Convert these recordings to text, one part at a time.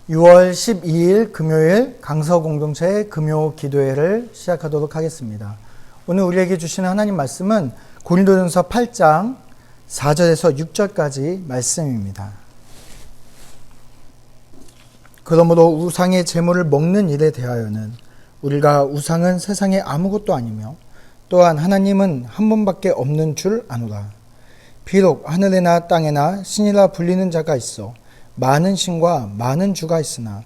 6월 12일 금요일 강서공동체 금요 기도회를 시작하도록 하겠습니다. 오늘 우리에게 주시는 하나님 말씀은 고린도전서 8장 4절에서 6절까지 말씀입니다. 그러므로 우상의 제물을 먹는 일에 대하여는 우리가 우상은 세상에 아무것도 아니며 또한 하나님은 한 분밖에 없는 줄 아노라. 비록 하늘에나 땅에나 신이라 불리는 자가 있어 많은 신과 많은 주가 있으나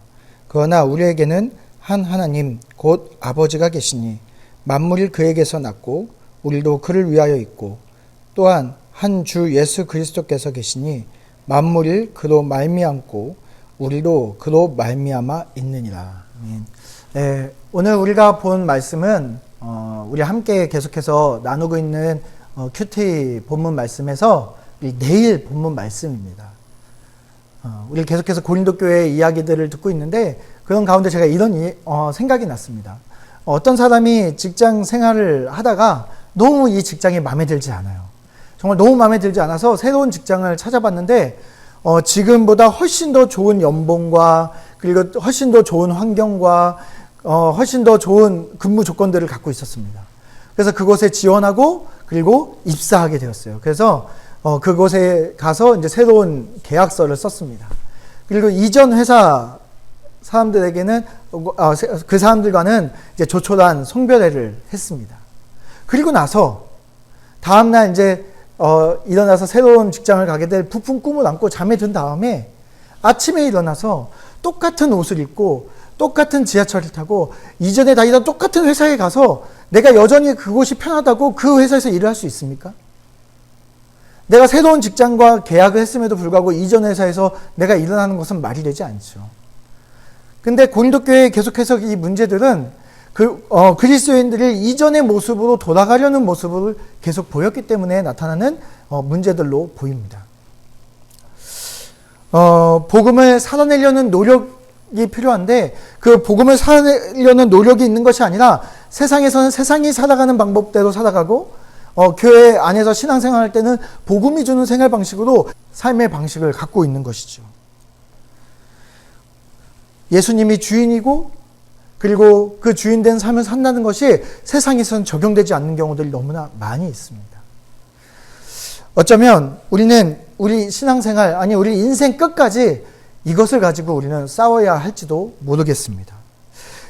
그러나 우리에게는 한 하나님 곧 아버지가 계시니 만물이 그에게서 났고 우리도 그를 위하여 있고 또한 한 주 예수 그리스도께서 계시니 만물이 그로 말미암고 우리도 그로 말미암아 있느니라. 네, 오늘 우리가 본 말씀은 우리 함께 계속해서 나누고 있는 큐티 본문 말씀에서 내일 본문 말씀입니다. 우리 계속해서 고린도 교회 이야기들을 듣고 있는데 그런 가운데 제가 이런 생각이 났습니다. 어떤 사람이 직장 생활을 하다가 너무 이 직장이 마음에 들지 않아요. 정말 너무 마음에 들지 않아서 새로운 직장을 찾아봤는데 지금보다 훨씬 더 좋은 연봉과 그리고 훨씬 더 좋은 환경과 훨씬 더 좋은 근무 조건들을 갖고 있었습니다. 그래서 그곳에 지원하고 그리고 입사하게 되었어요. 그래서 그곳에 가서 이제 새로운 계약서를 썼습니다. 그리고 이전 회사 사람들에게는 그 사람들과는 이제 조촐한 송별회를 했습니다. 그리고 나서 다음날 이제 일어나서 새로운 직장을 가게 될 부푼 꿈을 안고 잠에 든 다음에 아침에 일어나서 똑같은 옷을 입고 똑같은 지하철을 타고 이전에 다니던 똑같은 회사에 가서 내가 여전히 그곳이 편하다고 그 회사에서 일을 할 수 있습니까? 내가 새로운 직장과 계약을 했음에도 불구하고 이전 회사에서 내가 일어나는 것은 말이 되지 않죠. 근데 고린도 교회에 계속해서 이 문제들은 그리스도인들이 이전의 모습으로 돌아가려는 모습을 계속 보였기 때문에 나타나는 문제들로 보입니다. 복음을 살아내려는 노력이 필요한데 그 복음을 살아내려는 노력이 있는 것이 아니라 세상에서는 세상이 살아가는 방법대로 살아가고 교회 안에서 신앙생활할 때는 복음이 주는 생활 방식으로 삶의 방식을 갖고 있는 것이죠. 예수님이 주인이고 그리고 그 주인된 삶을 산다는 것이 세상에서는 적용되지 않는 경우들이 너무나 많이 있습니다. 어쩌면 우리는 우리 신앙생활, 아니 우리 인생 끝까지 이것을 가지고 우리는 싸워야 할지도 모르겠습니다.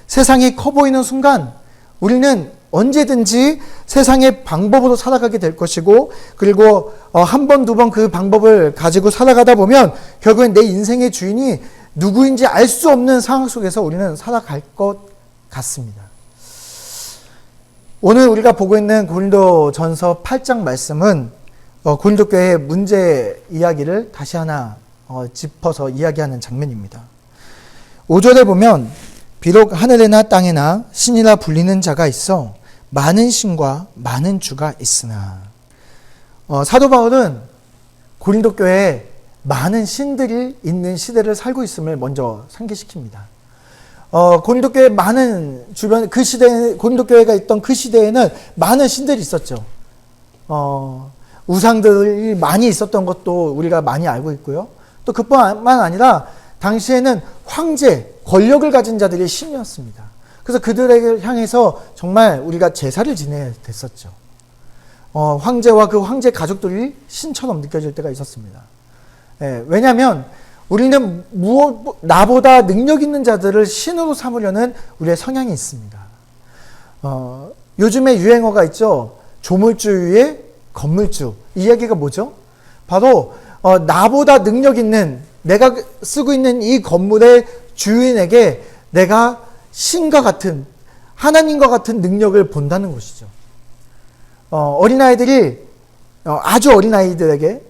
세상이 커 보이는 순간 우리는 언제든지 세상의 방법으로 살아가게 될 것이고 그리고 한 번, 두 번 그 방법을 가지고 살아가다 보면 결국엔 내 인생의 주인이 누구인지 알 수 없는 상황 속에서 우리는 살아갈 것 같습니다. 오늘 우리가 보고 있는 고린도전서 8장 말씀은 고린도 교회의 문제 이야기를 다시 하나 짚어서 이야기하는 장면입니다. 5절에 보면 비록 하늘에나 땅에나 신이라 불리는 자가 있어 많은 신과 많은 주가 있으나 사도 바울은 고린도 교회에 많은 신들이 있는 시대를 살고 있음을 먼저 상기시킵니다. 고린도 교회 많은 주변 그 시대 고린도 교회가 있던 그 시대에는 많은 신들이 있었죠. 우상들이 많이 있었던 것도 우리가 많이 알고 있고요. 또 그뿐만 아니라 당시에는 황제, 권력을 가진 자들이 신이었습니다. 그래서 그들에게 향해서 정말 우리가 제사를 지내야 됐었죠. 황제와 그 황제 가족들이 신처럼 느껴질 때가 있었습니다. 왜냐하면 우리는 나보다 능력 있는 자들을 신으로 삼으려는 우리의 성향이 있습니다. 요즘에 유행어가 있죠. 조물주 위에 건물주. 이 얘기가 뭐죠? 바로 나보다 능력 있는 내가 쓰고 있는 이 건물의 주인에게 내가 신과 같은 하나님과 같은 능력을 본다는 것이죠. 어린아이들이 아주 어린아이들에게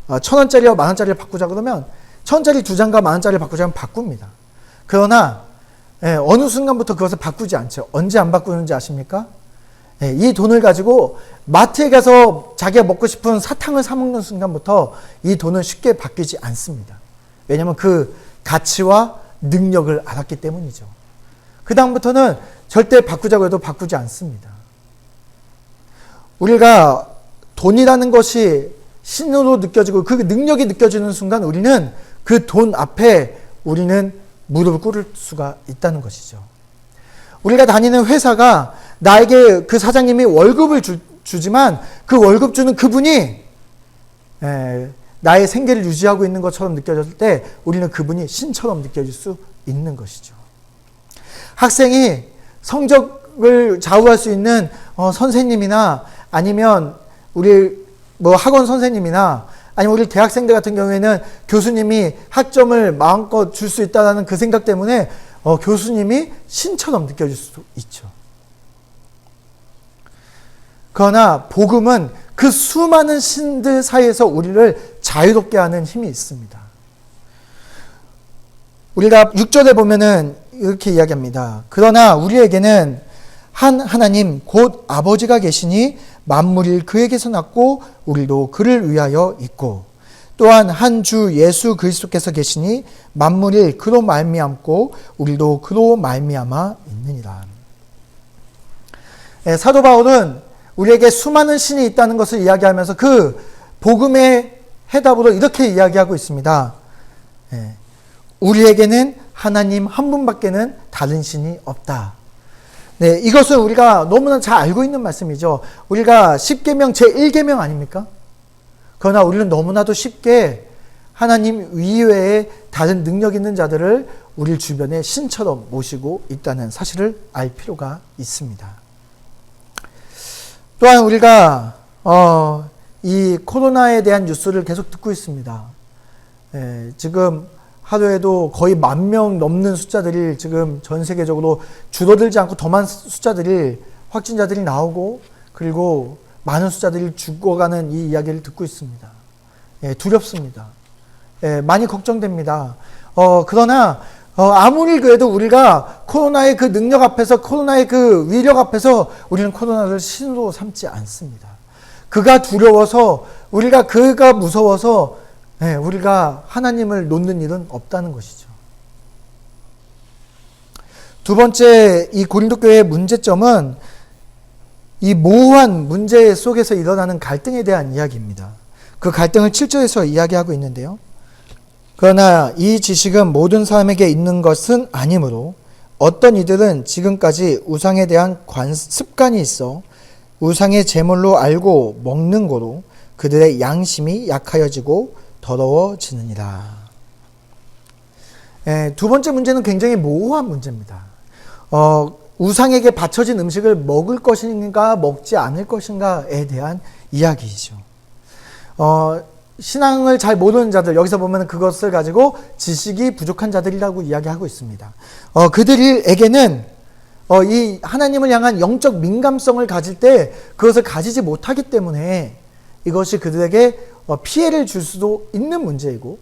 1,000원짜리와 만원짜리를 바꾸자 그러면 1,000원짜리 2장과 만원짜리를 바꾸자면 바꿉니다. 그러나 어느 순간부터 그것을 바꾸지 않죠. 언제 안 바꾸는지 아십니까? 이 돈을 가지고 마트에 가서 자기가 먹고 싶은 사탕을 사 먹는 순간부터 이 돈은 쉽게 바뀌지 않습니다. 왜냐하면 그 가치와 능력을 알았기 때문이죠. 그 다음부터는 절대 바꾸자고 해도 바꾸지 않습니다. 우리가 돈이라는 것이 신으로 느껴지고 그 능력이 느껴지는 순간 우리는 그 돈 앞에 우리는 무릎을 꿇을 수가 있다는 것이죠. 우리가 다니는 회사가 나에게 그 사장님이 월급을 주지만 그 월급 주는 그분이 나의 생계를 유지하고 있는 것처럼 느껴졌을 때 우리는 그분이 신처럼 느껴질 수 있는 것이죠. 학생이 성적을 좌우할 수 있는 선생님이나 아니면 우리 학원 선생님이나 아니면 우리 대학생들 같은 경우에는 교수님이 학점을 마음껏 줄 수 있다는 그 생각 때문에 교수님이 신처럼 느껴질 수도 있죠. 그러나 복음은 그 수많은 신들 사이에서 우리를 자유롭게 하는 힘이 있습니다. 우리가 6절에 보면은 이렇게 이야기합니다. 그러나 우리에게는 한 하나님 곧 아버지가 계시니 만물이 그에게서 났고 우리도 그를 위하여 있고 또한 한 주 예수 그리스도께서 계시니 만물이 그로 말미암고 우리도 그로 말미암아 있느니라. 사도 바울은 우리에게 수많은 신이 있다는 것을 이야기하면서 그 복음의 해답으로 이렇게 이야기하고 있습니다. 우리에게는 하나님 한 분밖에는 다른 신이 없다. 네, 이것은 우리가 너무나 잘 알고 있는 말씀이죠. 우리가 10계명 제1계명 아닙니까? 그러나 우리는 너무나도 쉽게 하나님 이외에 다른 능력 있는 자들을 우리 주변에 신처럼 모시고 있다는 사실을 알 필요가 있습니다. 또한 우리가 이 코로나에 대한 뉴스를 계속 듣고 있습니다. 지금 하루에도 거의 10,000명 넘는 숫자들이 지금 전 세계적으로 줄어들지 않고 더 많은 숫자들이 확진자들이 나오고 그리고 많은 숫자들이 죽어가는 이 이야기를 듣고 있습니다. 두렵습니다. 많이 걱정됩니다. 그러나 아무리 그래도 우리가 코로나의 그 능력 앞에서 코로나의 그 위력 앞에서 우리는 코로나를 신으로 삼지 않습니다. 그가 두려워서 그가 무서워서 우리가 하나님을 놓는 일은 없다는 것이죠. 두 번째 이 고린도 교회의 문제점은 이 모호한 문제 속에서 일어나는 갈등에 대한 이야기입니다. 그 갈등을 7절에서 이야기하고 있는데요. 그러나 이 지식은 모든 사람에게 있는 것은 아니므로 어떤 이들은 지금까지 우상에 대한 습관이 있어 우상의 제물로 알고 먹는 거로 그들의 양심이 약하여지고 더러워지느니라. 두 번째 문제는 굉장히 모호한 문제입니다. 우상에게 바쳐진 음식을 먹을 것인가 먹지 않을 것인가에 대한 이야기이죠. 신앙을 잘 모르는 자들, 여기서 보면 그것을 가지고 지식이 부족한 자들이라고 이야기하고 있습니다. 그들에게는 이 하나님을 향한 영적 민감성을 가질 때 그것을 가지지 못하기 때문에 이것이 그들에게 피해를 줄 수도 있는 문제이고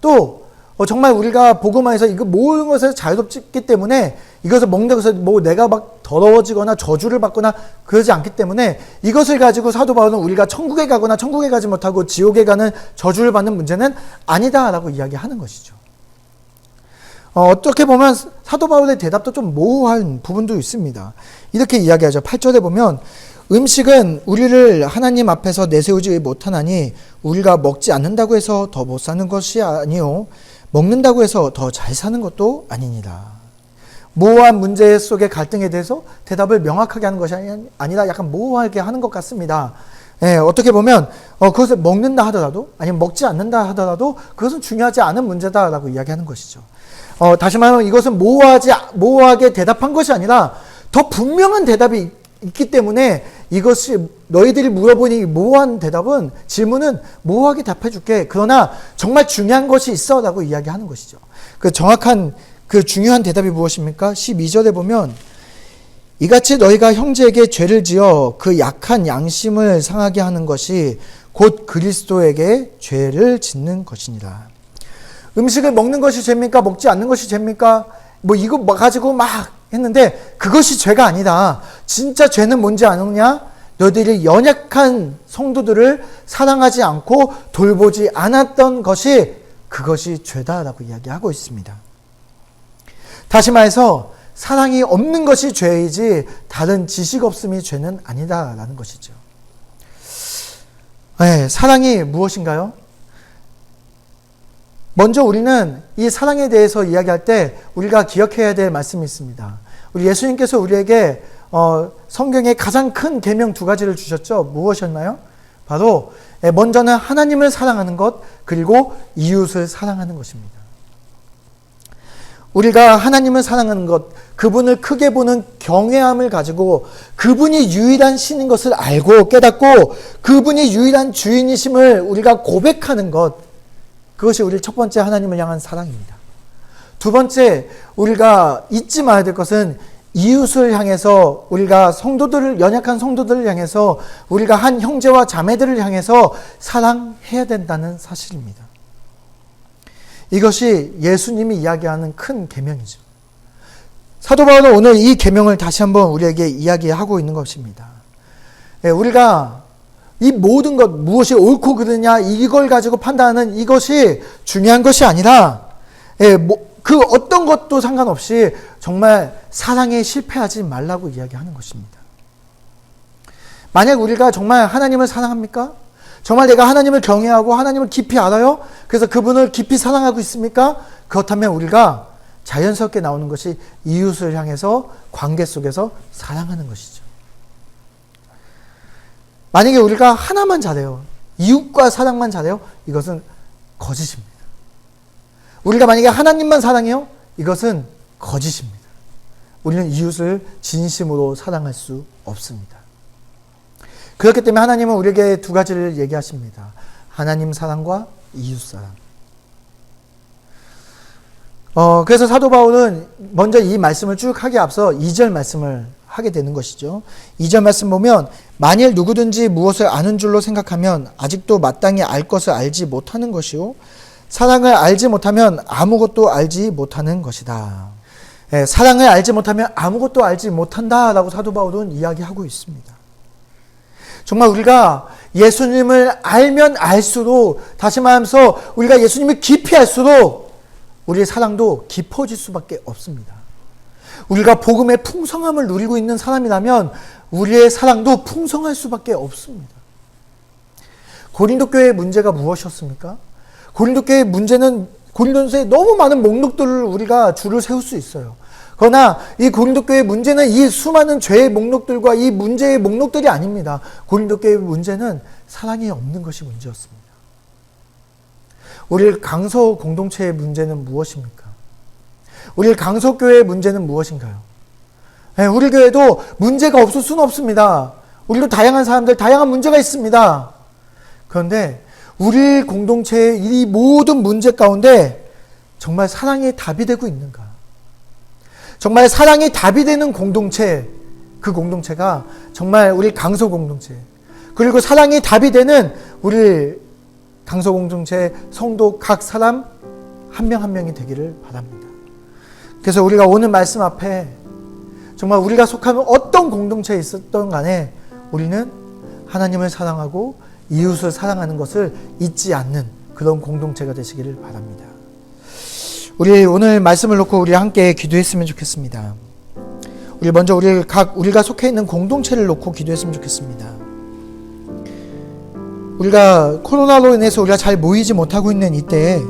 또 정말 우리가 복음화에서 이거 모든 것에서 자유롭기 때문에 이것을 먹는다고 해서 내가 막 더러워지거나 저주를 받거나 그러지 않기 때문에 이것을 가지고 사도 바울은 우리가 천국에 가거나 천국에 가지 못하고 지옥에 가는 저주를 받는 문제는 아니다라고 이야기하는 것이죠. 어떻게 보면 사도 바울의 대답도 좀 모호한 부분도 있습니다. 이렇게 이야기하죠. 8절에 보면 음식은 우리를 하나님 앞에서 내세우지 못하나니 우리가 먹지 않는다고 해서 더 못 사는 것이 아니요 먹는다고 해서 더 잘 사는 것도 아니니라. 모호한 문제 속의 갈등에 대해서 대답을 명확하게 하는 것이 아니라 약간 모호하게 하는 것 같습니다. 어떻게 보면 그것을 먹는다 하더라도 아니면 먹지 않는다 하더라도 그것은 중요하지 않은 문제다라고 이야기하는 것이죠. 다시 말하면 이것은 모호하게 대답한 것이 아니라 더 분명한 대답이 있기 때문에 이것이 너희들이 물어보니 모호한 질문은 모호하게 답해 줄게. 그러나 정말 중요한 것이 있어 라고 이야기하는 것이죠. 그 정확한 그 중요한 대답이 무엇입니까? 12절에 보면 이같이 너희가 형제에게 죄를 지어 그 약한 양심을 상하게 하는 것이 곧 그리스도에게 죄를 짓는 것이니라. 음식을 먹는 것이 죄입니까? 먹지 않는 것이 죄입니까? 이거 가지고 막 했는데 그것이 죄가 아니다. 진짜 죄는 뭔지 아느냐? 너희들이 연약한 성도들을 사랑하지 않고 돌보지 않았던 것이 그것이 죄다라고 이야기하고 있습니다. 다시 말해서 사랑이 없는 것이 죄이지 다른 지식 없음이 죄는 아니다라는 것이죠. 사랑이 무엇인가요? 먼저 우리는 이 사랑에 대해서 이야기할 때 우리가 기억해야 될 말씀이 있습니다. 우리 예수님께서 우리에게 성경의 가장 큰 계명 두 가지를 주셨죠. 무엇이었나요? 바로 먼저는 하나님을 사랑하는 것, 그리고 이웃을 사랑하는 것입니다. 우리가 하나님을 사랑하는 것, 그분을 크게 보는 경외함을 가지고 그분이 유일한 신인 것을 알고 깨닫고 그분이 유일한 주인이심을 우리가 고백하는 것, 그것이 우리 첫 번째 하나님을 향한 사랑입니다. 두 번째, 우리가 잊지 말아야 될 것은 이웃을 향해서, 우리가 성도들을, 연약한 성도들을 향해서, 우리가 한 형제와 자매들을 향해서 사랑해야 된다는 사실입니다. 이것이 예수님이 이야기하는 큰 계명이죠. 사도 바울은 오늘 이 계명을 다시 한번 우리에게 이야기하고 있는 것입니다. 우리가 이 모든 것, 무엇이 옳고 그르냐 이걸 가지고 판단하는 이것이 중요한 것이 아니라 그 어떤 것도 상관없이 정말 사랑에 실패하지 말라고 이야기하는 것입니다. 만약 우리가 정말 하나님을 사랑합니까? 정말 내가 하나님을 경외하고 하나님을 깊이 알아요? 그래서 그분을 깊이 사랑하고 있습니까? 그렇다면 우리가 자연스럽게 나오는 것이 이웃을 향해서 관계 속에서 사랑하는 것이죠. 만약에 우리가 하나만 잘해요, 이웃과 사랑만 잘해요, 이것은 거짓입니다. 우리가 만약에 하나님만 사랑해요, 이것은 거짓입니다. 우리는 이웃을 진심으로 사랑할 수 없습니다. 그렇기 때문에 하나님은 우리에게 두 가지를 얘기하십니다. 하나님 사랑과 이웃 사랑. 그래서 사도 바울은 먼저 이 말씀을 쭉 하기에 앞서 2절 말씀을 하게 되는 것이죠. 2절 말씀 보면, 만일 누구든지 무엇을 아는 줄로 생각하면 아직도 마땅히 알 것을 알지 못하는 것이요, 사랑을 알지 못하면 아무것도 알지 못하는 것이다. 사랑을 알지 못하면 아무것도 알지 못한다라고 사도 바울은 이야기하고 있습니다. 정말 우리가 예수님을 알면 알수록, 다시 말하면서 우리가 예수님을 깊이 알수록 우리의 사랑도 깊어질 수밖에 없습니다. 우리가 복음의 풍성함을 누리고 있는 사람이라면 우리의 사랑도 풍성할 수밖에 없습니다. 고린도 교회의 문제가 무엇이었습니까? 고린도 교회의 문제는, 고린도서에 너무 많은 목록들을 우리가 줄을 세울 수 있어요. 그러나 이 고린도 교회의 문제는 이 수많은 죄의 목록들과 이 문제의 목록들이 아닙니다. 고린도 교회의 문제는 사랑이 없는 것이 문제였습니다. 우리 강서 공동체의 문제는 무엇입니까? 우리 강서 교회의 문제는 무엇인가요? 우리 교회도 문제가 없을 수는 없습니다. 우리도 다양한 사람들, 다양한 문제가 있습니다. 그런데 우리 공동체의 이 모든 문제 가운데 정말 사랑이 답이 되고 있는가? 정말 사랑이 답이 되는 공동체, 그 공동체가 정말 우리 강서 공동체, 그리고 사랑이 답이 되는 우리 강서 공동체 성도 각 사람 한 명 한 명이 되기를 바랍니다. 그래서 우리가 오늘 말씀 앞에 정말 우리가 속하는 어떤 공동체에 있었던 간에 우리는 하나님을 사랑하고 이웃을 사랑하는 것을 잊지 않는 그런 공동체가 되시기를 바랍니다. 우리 오늘 말씀을 놓고 우리 함께 기도했으면 좋겠습니다. 우리 먼저 우리가 속해 있는 공동체를 놓고 기도했으면 좋겠습니다. 우리가 코로나로 인해서 우리가 잘 모이지 못하고 있는 이때에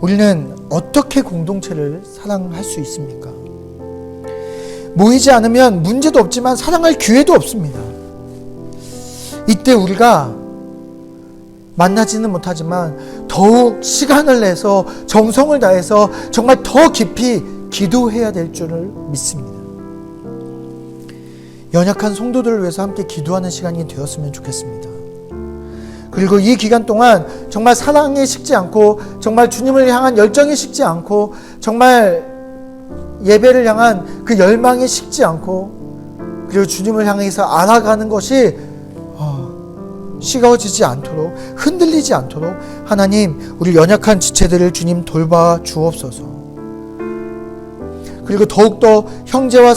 우리는 어떻게 공동체를 사랑할 수 있습니까? 모이지 않으면 문제도 없지만 사랑할 기회도 없습니다. 이때 우리가 만나지는 못하지만 더욱 시간을 내서 정성을 다해서 정말 더 깊이 기도해야 될 줄을 믿습니다. 연약한 성도들을 위해서 함께 기도하는 시간이 되었으면 좋겠습니다. 그리고 이 기간 동안 정말 사랑이 식지 않고, 정말 주님을 향한 열정이 식지 않고, 정말 예배를 향한 그 열망이 식지 않고, 그리고 주님을 향해서 알아가는 것이 식어지지 않도록, 흔들리지 않도록 하나님, 우리 연약한 지체들을 주님 돌봐 주옵소서. 그리고 더욱더 형제와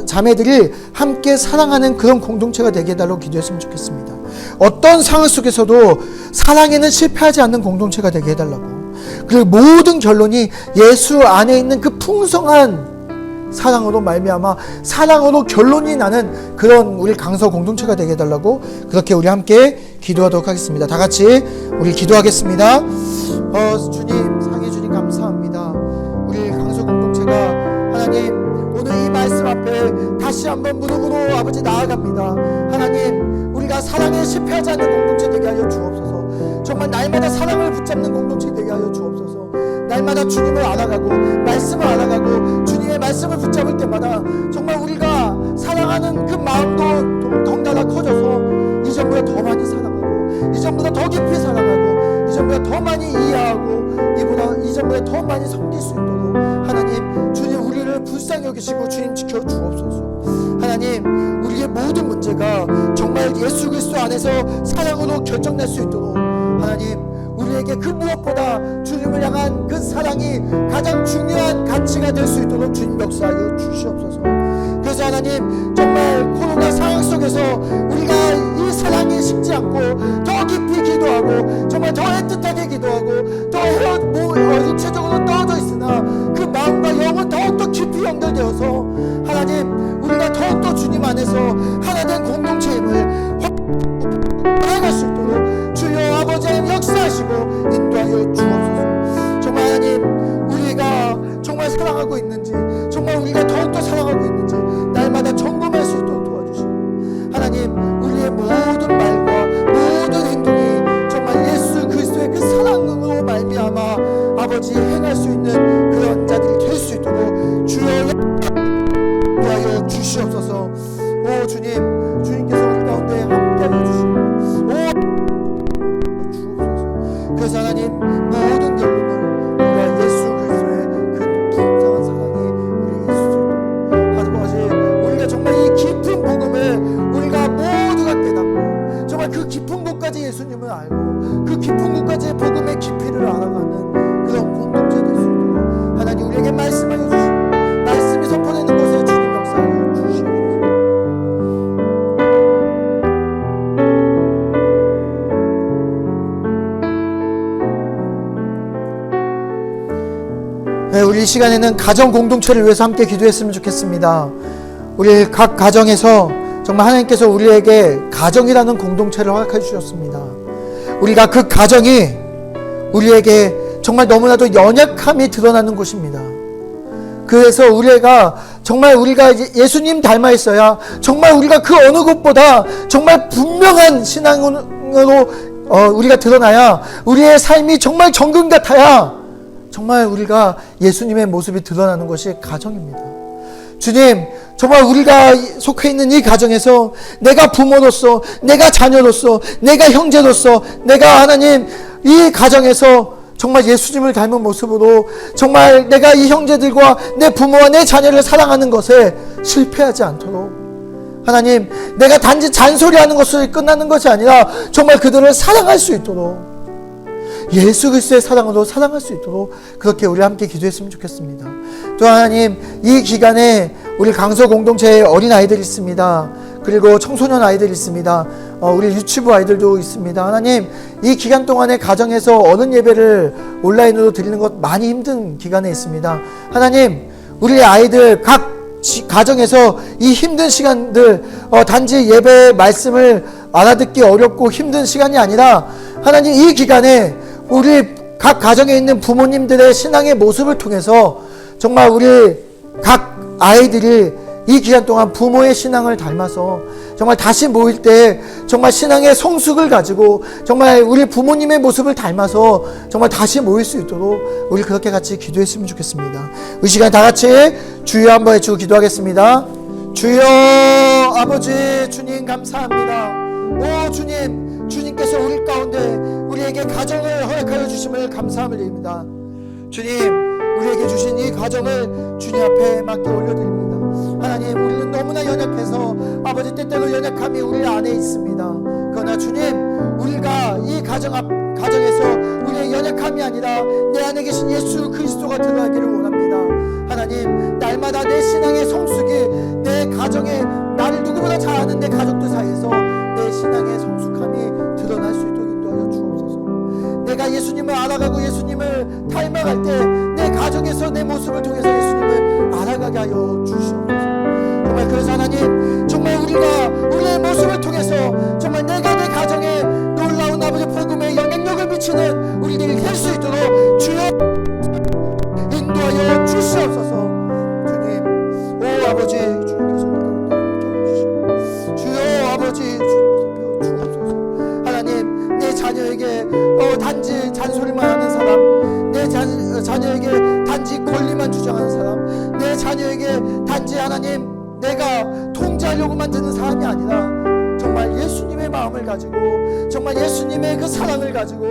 자매들이 함께 사랑하는 그런 공동체가 되게 해달라고 기도했으면 좋겠습니다. 어떤 상황 속에서도 사랑에는 실패하지 않는 공동체가 되게 해달라고, 그리고 모든 결론이 예수 안에 있는 그 풍성한 사랑으로 말미암아 사랑으로 결론이 나는 그런 우리 강서 공동체가 되게 해달라고 그렇게 우리 함께 기도하도록 하겠습니다. 다 같이 우리 기도하겠습니다. 주님, 상해 주님 감사합니다. 우리 강서 공동체가 하나님 오늘 이 말씀 앞에 다시 한번 무릎으로 아버지 나아갑니다. 하나님, 우리가 사랑에 실패하지 않는 공동체 되게 하여 주옵소서. 정말 날마다 사랑을 붙잡는 공동체 되게 하여 주옵소서. 날마다 주님을 알아가고 말씀을 알아가고 주님의 말씀을 붙잡을 때마다 정말 우리가 사랑하는 그 마음도 덩달아 커져서 이전보다 더 많이 사랑하고 이전보다 더 깊이 사랑하고 이전보다 더 많이 이해하고 이전보다 더 많이 섬길 수 있도록 하나님, 주님 우리를 불쌍히 여기시고 주님 지켜 주옵소서. 하나님, 우리의 모든 문제가 정말 예수 그리스도 안에서 사랑으로 결정날 수 있도록 하나님, 우리에게 그 무엇보다 주님을 향한 그 사랑이 가장 중요한 가치가 될 수 있도록 주님 역사하여 주시옵소서. 그래서 하나님, 정말 코로나 상황 속에서 우리가 이 사랑이 식지 않고 더 깊이 기도하고 정말 더 애틋하게 기도하고 더 육체적으로 떨어져 있으나 그 마음과 영은 더욱더 깊이 연결되어서 하나님, 우리가 더욱더 주님 안에서 하나된 공동체임을 나아갈 수 있도록 주여 아버지 역사하시고 인도하여 주옵소서. 정말 하나님, 우리가 정말 사랑하고 있는지, 정말 우리가 더욱더 사랑하고 있는지 날마다 점검할 수 있도록 도와주시고 하나님, 우리의 모든 말과 모든 행동이 정말 예수 그리스도의 그 사랑으로 말미암아 아버지 행할 수 있는 그런 자들이 될 수 있도록 주여 인도하여 주시옵소서. 오 주님, 주님께서 우리 가운데 함께하여 주시고 그래서 하나님, 모든 결론을 우리가 예수 그리스도의 그 풍성한 사랑이 우리에게 있을 아버지, 우리가 정말 이 깊은 복음을 우리가 모두가 깨닫고 정말 그 깊은 곳까지 예수님을 알고 그 깊은 곳까지 복음의 깊이를 알아가는 그런 공동체 될 수 있도록 하나님 우리에게 말씀하여 주시고 말씀이 선포되는 곳에 주님 역사하여 주시옵소서. 우리 이 시간에는 가정 공동체를 위해서 함께 기도했으면 좋겠습니다. 우리 각 가정에서 정말 하나님께서 우리에게 가정이라는 공동체를 허락해 주셨습니다. 우리가 그 가정이 우리에게 정말 너무나도 연약함이 드러나는 곳입니다. 그래서 우리가 예수님 닮아 있어야 정말 우리가 그 어느 곳보다 정말 분명한 신앙으로 우리가 드러나야, 우리의 삶이 정말 정금 같아야 정말 우리가 예수님의 모습이 드러나는 것이 가정입니다. 주님, 정말 우리가 속해 있는 이 가정에서 내가 부모로서, 내가 자녀로서, 내가 형제로서, 내가 하나님 이 가정에서 정말 예수님을 닮은 모습으로 정말 내가 이 형제들과 내 부모와 내 자녀를 사랑하는 것에 실패하지 않도록 하나님, 내가 단지 잔소리하는 것으로 끝나는 것이 아니라 정말 그들을 사랑할 수 있도록 예수 그리스도의 사랑으로 사랑할 수 있도록 그렇게 우리 함께 기도했으면 좋겠습니다. 또 하나님, 이 기간에 우리 강서 공동체에 어린아이들이 있습니다. 그리고 청소년 아이들이 있습니다. 우리 유치부 아이들도 있습니다. 하나님, 이 기간 동안에 가정에서 어른 예배를 온라인으로 드리는 것 많이 힘든 기간에 있습니다. 하나님, 우리 아이들 각 가정에서 이 힘든 시간들 단지 예배의 말씀을 알아듣기 어렵고 힘든 시간이 아니라 하나님, 이 기간에 우리 각 가정에 있는 부모님들의 신앙의 모습을 통해서 정말 우리 각 아이들이 이 기간 동안 부모의 신앙을 닮아서 정말 다시 모일 때 정말 신앙의 성숙을 가지고 정말 우리 부모님의 모습을 닮아서 정말 다시 모일 수 있도록 우리 그렇게 같이 기도했으면 좋겠습니다. 이 시간 다 같이 주여 한번 외치고 기도하겠습니다. 주여 아버지 주님 감사합니다. 오 주님, 주님께서 우리 가운데 우리에게 가정을 허락하여 주심을 감사함을 드립니다. 주님, 우리에게 주신 이 가정을 주님 앞에 맡겨 올려드립니다. 하나님, 우리는 너무나 연약해서 아버지 때때로 연약함이 우리 안에 있습니다. 그러나 주님, 우리가 이 가정에서 우리의 연약함이 아니라 내 안에 계신 예수 그리스도가 드러나기를 원합니다. 하나님, 날마다 내 신앙의 성숙이 내 가정에 나를 누구보다 잘 아는 내 가족들 사이에서 내 신앙의 성숙함이 드러날 수 있도록 인도하여 주옵소서. 내가 예수님을 알아가고 예수님을 닮아갈 때 내 가정에서 내 모습을 통해서 예수님을 알아가게 하여 주시옵소서. 정말 그래서 하나님, 정말 우리가 우리의 모습을 통해서 정말 내가 내 가정에 놀라운 아버지 복음의 영향력을 미치는 우리들이 될 수 있도록 주여 인도하여 주시옵소서. 주님, 오 아버지, 주님께서 주시옵소서. 주여 아버지, 주옵소서. 하나님, 내 자녀에게 단지 잔소리만 하는 사람, 내 자녀에게 단지 권리만 주장하는 사람, 내 자녀에게 단지 하나님 내가 통제하려고만 드는 사람이 아니라 정말 예수님의 마음을 가지고 정말 예수님의 그 사랑을 가지고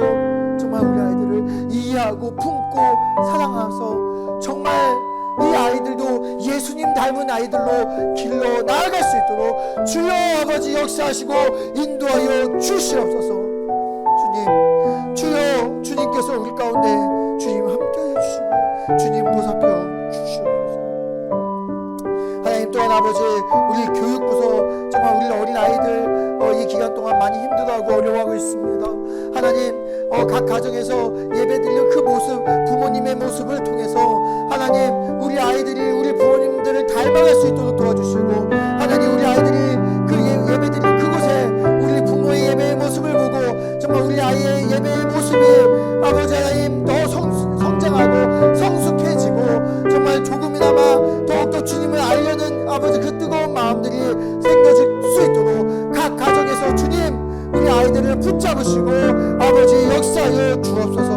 정말 우리 아이들을 이해하고 품고 사랑하면서 정말 이 아이들도 예수님 닮은 아이들로 길러 나아갈 수 있도록 주여 아버지 역사하시고 인도하여 주시옵소서. 주님, 주여 주님께서 우리 가운데 주님 함께해 주시고 주님 보살펴 주시옵소서. 하나님, 또한 아버지 우리 교육부서 정말 우리 어린 아이들 이 기간 동안 많이 힘들어하고 어려워하고 있습니다. 하나님, 각 가정에서 예배드리는 그 모습, 부모님의 모습을 통해서 하나님 우리 아이들이 우리 부모님들을 닮아갈 수 있도록 도와주시고, 하나님 우리 아이들이 그 예배드리는 그곳에 우리 부모의 예배의 모습을 보고 정말 우리 아이의 예배의 모습이 아버지 하나님 더 성장하고 성숙해지고 정말 조금이나마 더욱더 주님을 알려는 아버지 그 뜨거운 마음들이 생겨질 수 있도록 각 가정에서 주님 우리 아이들을 붙잡으시고 아버지 역사하여 주옵소서.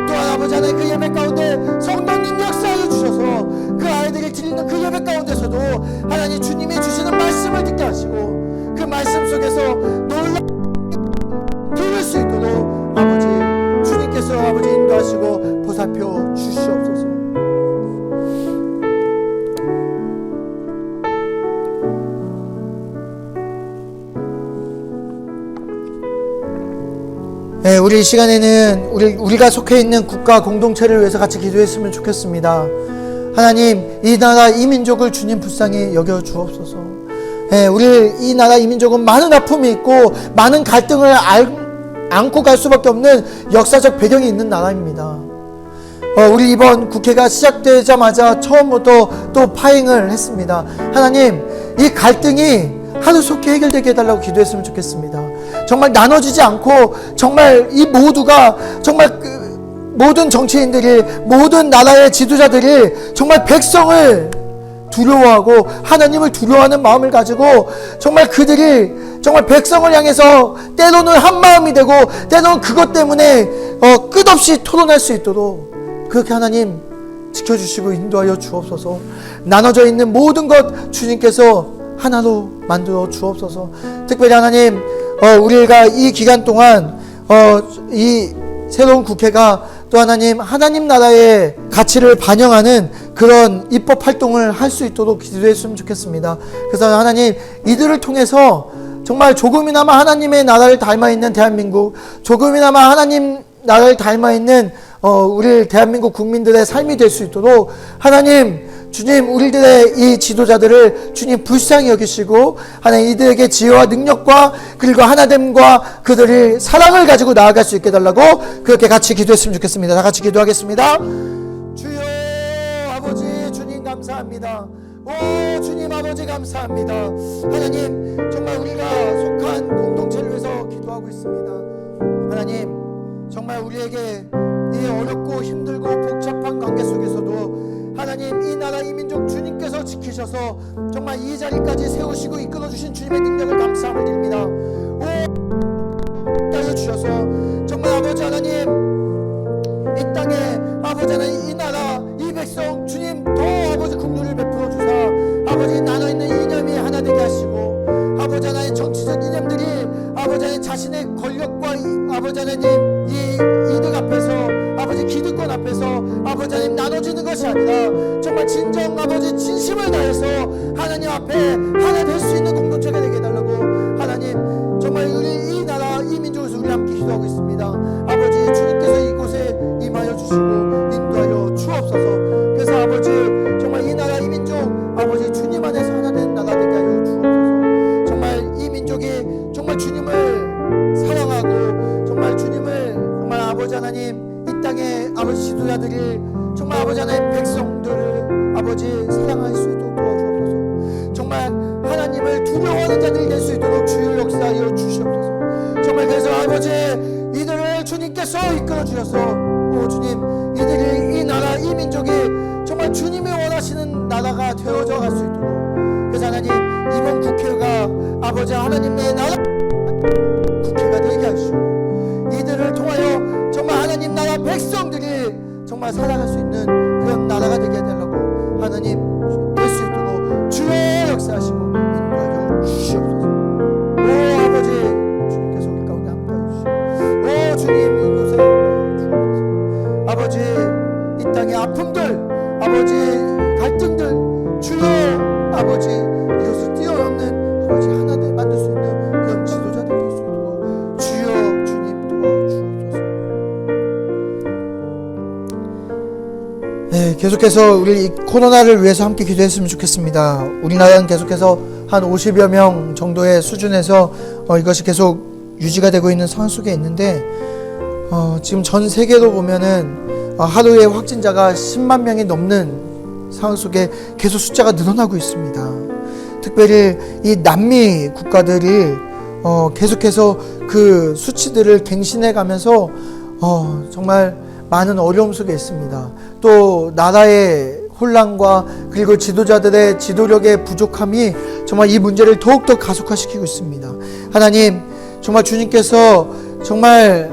또한 아버지 하나님 그 예배 가운데 성령님 역사하여 주셔서 그 아이들이 드리는 그 예배 가운데서도 하나님 주님이 주시는 말씀을 듣게 하시고 그 말씀 속에서 놀라 들을 수 있도록 아버지 주님께서 아버지 인도하시고 보살펴 주시옵소서. 네, 우리 이 시간에는 우리가 속해 있는 국가 공동체를 위해서 같이 기도했으면 좋겠습니다. 하나님, 이 나라 이 민족을 주님 불쌍히 여겨 주옵소서. 네, 우리 이 나라 이 민족은 많은 아픔이 있고 많은 갈등을 안고 갈 수밖에 없는 역사적 배경이 있는 나라입니다. 우리 이번 국회가 시작되자마자 처음부터 또 파행을 했습니다. 하나님, 이 갈등이 하루속히 해결되게 해달라고 기도했으면 좋겠습니다. 정말 나눠지지 않고 정말 이 모두가 정말 모든 정치인들이 모든 나라의 지도자들이 정말 백성을 두려워하고 하나님을 두려워하는 마음을 가지고 정말 그들이 정말 백성을 향해서 때로는 한마음이 되고 때로는 그것 때문에 끝없이 토론할 수 있도록 그렇게 하나님 지켜주시고 인도하여 주옵소서. 나눠져 있는 모든 것 주님께서 하나로 만들어 주옵소서. 특별히 하나님, 우리가 이 기간 동안 이 새로운 국회가 또 하나님 나라의 가치를 반영하는 그런 입법 활동을 할 수 있도록 기도했으면 좋겠습니다. 그래서 하나님, 이들을 통해서 정말 조금이나마 하나님의 나라를 닮아있는 대한민국, 조금이나마 하나님 나라를 닮아있는 우리 대한민국 국민들의 삶이 될 수 있도록 하나님, 주님 우리들의 이 지도자들을 주님 불쌍히 여기시고 하나님 이들에게 지혜와 능력과 그리고 하나됨과 그들의 사랑을 가지고 나아갈 수 있게 해달라고 그렇게 같이 기도했으면 좋겠습니다. 다 같이 기도하겠습니다. 주여 아버지 주님 감사합니다. 오 주님 아버지 감사합니다. 하나님 정말 우리가 속한 공동체를 위해서 기도하고 있습니다. 하나님 정말 우리에게 이 어렵고 힘들고 복잡한 관계 속에서도 하나님 이 나라 이 민족 주님께서 지키셔서 정말 이 자리까지 세우시고 이끌어주신 주님의 능력을 감사함을 드립니다. 오 주셔서 정말 아버지 하나님 이 땅에 아버지 하나님 이 나라 이 백성 주님 더 아버지 긍휼을 베풀어 주사 아버지 나눠있는 이념이 하나 되게 하시고 아버지 하나님 정치적 이념들이 아버지 하나님 자신의 권력과 아버지 하나님 이 이득 앞에서 아버지 기득권 앞에서 아버지 하나님 나눠지는 것이 아니라 정말 진정 아버지 진심을 다해서 하나님 앞에 하나 될 수 있는 공동체가 되게 해달라고 하나님 정말 우리 이 나라 이 민족에서 우리 함께 기도하고 있습니다. 아버지 주님께서 이곳에 임하여 주시고 인도하여 주옵소서. 그래서 아버지 정말 이 나라 이 민족 아버지 주님 안에서 하나 된 나라 되게 하여 주옵소서. 정말 이 민족이 정말 주님을 사랑하고 정말 주님을 정말 아버지 아버지 하나님, 이 땅의 아버지 지도자들이 정말 아버지 하나님 백성들을 아버지 사랑할 수 있도록 도와주옵소서. 정말 하나님을 두려워하는 자들이 될 수 있도록 주여 역사하여 주시옵소서. 정말 그래서 아버지 이들을 주님께서 이끌어 주셔서 오 주님, 이들이 이 나라 이 민족이 정말 주님이 원하시는 나라가 되어져 갈 수 있도록, 그래서 하나님 이번 국회가 아버지 하나님의 나라 국회가 되게 하시고, 이들을 통하여 정말 하나님 나라 백성들이 정말 살아갈 수 있는 그런 나라가 되게 해달라고 하나님 될 수 있도록 주여 역사하시고 인도하여 주시옵소서. 오 아버지 주님께서 우리 가운데 함께하여 주시옵소서. 오 주님 이곳에 주옵소서. 아버지 이 땅의 아픔들, 아버지 갈등들 주여 아버지 이것을 뛰어넘는 아버지 하나 되 만들 수 있는 그런 지도자들 될 수 있도록 주여 주님 도와주옵소서. 네, 계속해서 우리 이 코로나를 위해서 함께 기도했으면 좋겠습니다. 우리나라는 계속해서 한 50여 명 정도의 수준에서 이것이 계속 유지가 되고 있는 상황 속에 있는데, 지금 전 세계로 보면은 하루에 확진자가 10만 명이 넘는 상황 속에 계속 숫자가 늘어나고 있습니다. 특별히 이 남미 국가들이 계속해서 그 수치들을 갱신해 가면서 정말 많은 어려움 속에 있습니다. 또 나라의 혼란과 그리고 지도자들의 지도력의 부족함이 정말 이 문제를 더욱더 가속화시키고 있습니다. 하나님, 정말 주님께서 정말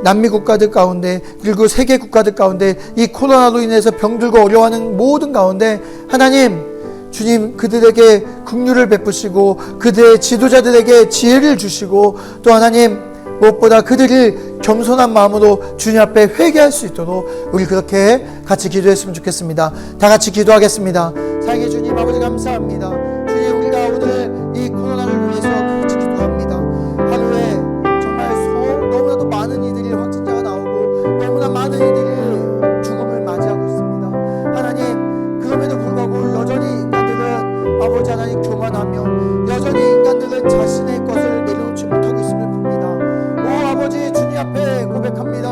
남미 국가들 가운데 그리고 세계 국가들 가운데 이 코로나로 인해서 병들고 어려워하는 모든 가운데 하나님, 주님 그들에게 긍휼을 베푸시고 그들의 지도자들에게 지혜를 주시고, 또 하나님 무엇보다 그들이 겸손한 마음으로 주님 앞에 회개할 수 있도록 우리 그렇게 같이 기도했으면 좋겠습니다. 다 같이 기도하겠습니다. 사랑의 주님 아버지 감사합니다. 주님, 우리가 오늘 이 코로나를 위해서 같이 기도합니다. 하루에 정말 너무나도 많은 이들이 확진자가 나오고 너무나 많은 이들이 죽음을 맞이하고 있습니다. 하나님, 그럼에도 불구하고 여전히 인간들은 아버지 하나님 교만하며 여전히 인간들은 자신의 것을 내려놓지 못하고 있음을 봅니다. 오 아버지, 주님 앞에 고백합니다.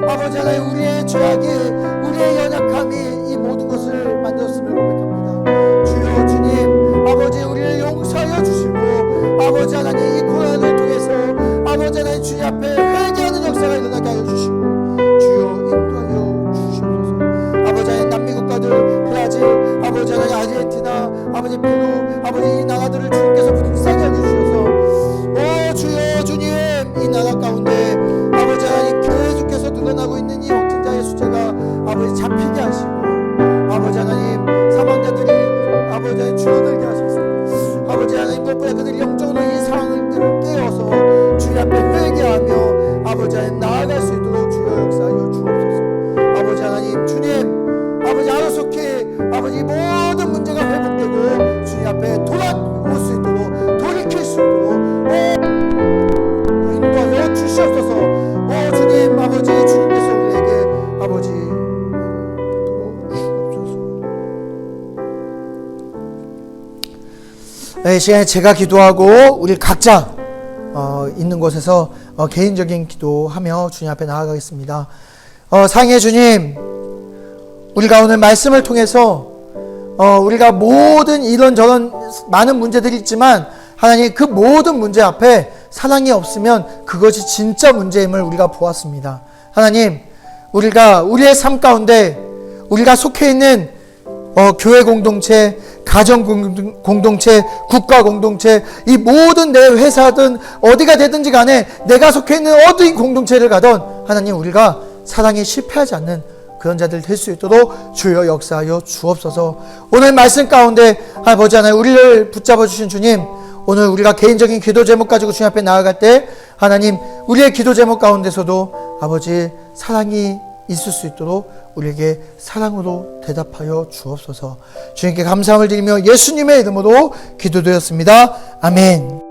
아버지 하나님, 우리의 죄악이, 우리의 연약함이 이 모든 것을 만들었음을 고백합니다. 주여 주님, 아버지 우리를 용서하여 주시고, 아버지 하나님 이 코로나를 통해서 아버지 하나님 주님 앞에 회개하는 역사가 일어나게 하여 주시고 주여 인도하여 주시옵소서. 아버지 하나님 남미 국가들, 브라질, 아버지 하나님 아르헨티나, 아버지 페루, 아버지 이 나라들을 주님께서 불쌍히 여겨주셔서 오 주여 주님, 이 나라 가운데 아버지 하나님 계속해서 늘어나고 있는 이 확진자의 숫자가 아버지 잡히게 하시고, 아버지 하나님 사망자들이 아버지 하나님 줄어들게 하셔서 아버지 하나님 무엇보다 그들이 영적으로 이 상황을 깨어서 주님 앞에 회개하며 아버지 하나님 나아갈 수 있도록 주여 역사하여 주옵소서. 아버지 하나님 주님, 아버지 하루속히 아버지 모든 문제가 회복되고 주님 앞에 돌아올 수 있도록, 돌이킬 수 있도록 인도하여 주시옵소서. 오 주님, 아버지 주님께서 우리에게 아버지 이 시간에 제가 기도하고 우리 각자 있는 곳에서 개인적인 기도하며 주님 앞에 나아가겠습니다. 사랑의 주님, 우리가 오늘 말씀을 통해서 우리가 모든 이런저런 많은 문제들이 있지만 하나님 그 모든 문제 앞에 사랑이 없으면 그것이 진짜 문제임을 우리가 보았습니다. 하나님, 우리가 우리의 삶 가운데 우리가 속해 있는 교회 공동체, 가정 공동체, 국가 공동체, 이 모든 내 회사든 어디가 되든지 간에 내가 속해 있는 어떤 공동체를 가던 하나님, 우리가 사랑에 실패하지 않는 그런 자들 될 수 있도록 주여 역사하여 주옵소서. 오늘 말씀 가운데 아버지 하나님, 우리를 붙잡아 주신 주님, 오늘 우리가 개인적인 기도 제목 가지고 주님 앞에 나아갈 때 하나님, 우리의 기도 제목 가운데서도 아버지 사랑이 있을 수 있도록 우리에게 사랑으로 대답하여 주옵소서. 주님께 감사함을 드리며 예수님의 이름으로 기도드렸습니다. 아멘.